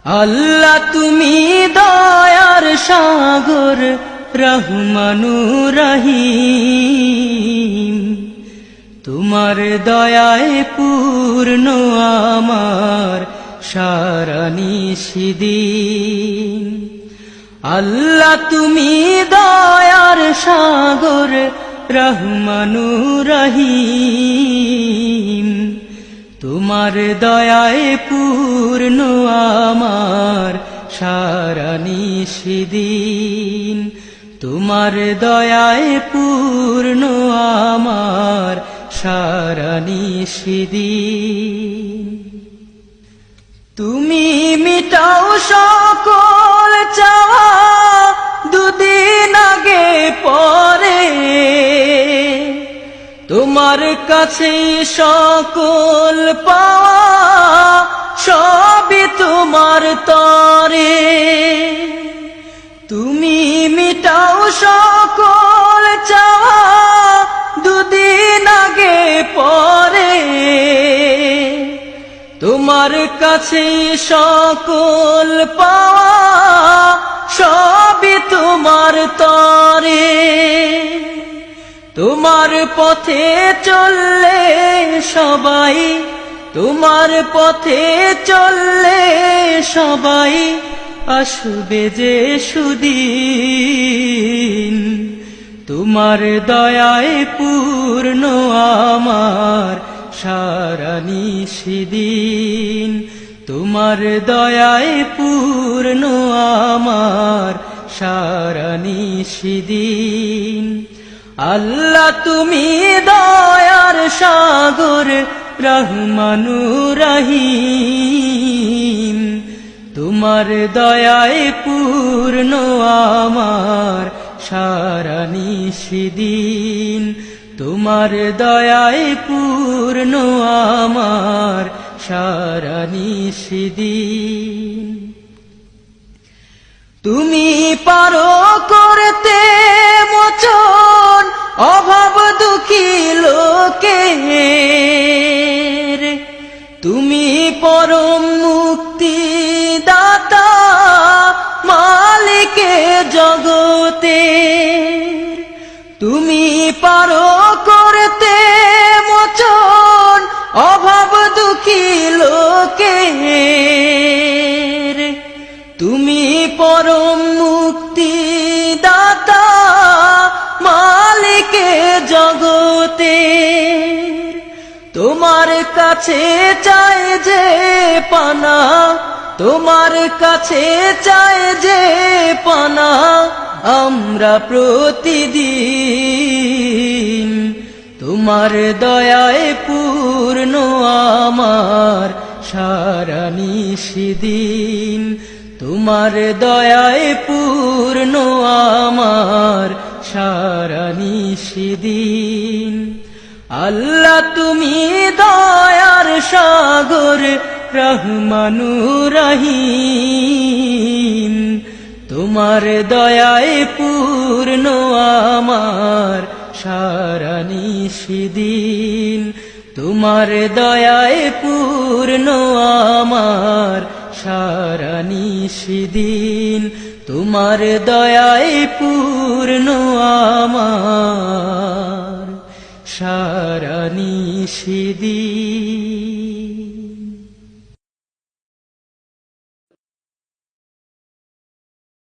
আল্লাহ তুমি দয়ার সাগর রহমানুর রহিম, তোমার দয়ায় পূর্ণ আমার সারা নিশিদিন। আল্লাহ তুমি দয়ার সাগর রহমানুর রহিম, তোমার দয়ায় পূর্ণ আমার সারা নিশিদিন। তোমার দয়ায় পূর্ণ আমার সারা নিশিদিন। তুমি মিটাও সকল চাওয়া দুদিন আগে পরে, তোমার কাছে সকল পাওয়া সবই তোমার তরে। তুমি মিটাও সকল চাওয়া দুদিন আগে পরে, তোমার কাছে সকল পাওয়া সবই তোমার তরে। তোমার পথে চললে সবাই, তোমার পথে চললে সবাই আসবে যে সুদিন। তোমার দয়ায় পূর্ণ আমার সারা নিশিদিন। তোমার দয়ায় পূর্ণ আমার সারা নিশিদিন। আল্লাহ তুমি দয়ার সাগর রহমানুর রহিম, তোমার দয়ায় পূর্ণ আমার সারা নিশিদিন। তোমার দয়ায় পূর্ণ আমার সারা নিশিদিন। তুমি পারো করতে মোচন অভাব দুঃখী লোকের, তুমি পরম মুক্তি দাতা মালিকে জগতে। তুমি পারো করতে মোচন অভাব দুঃখী লোকের, তুমি পরম মুক্তি দাতা মালিকে জগতে। তোমার কাছে চাই যে পানা, তোমার কাছে চাই যে পানা আমরা প্রতিদিন। তোমার দয়ায় পূর্ণ আমার সারা নিশিদিন। তোমার দয়ায় পূর্ণ আমার সারা নিশিদিন। আল্লাহ তুমি দয়ার সাগর রহমানুর রহিম, তোমার দয়ায় পূর্ণ আমার সারা নিশিদিন। তোমার দয়ায় পূর্ণ আমার সারা নিশিদিন। তোমার দয়ায় পূর্ণ আমার সারা নিশিদিন।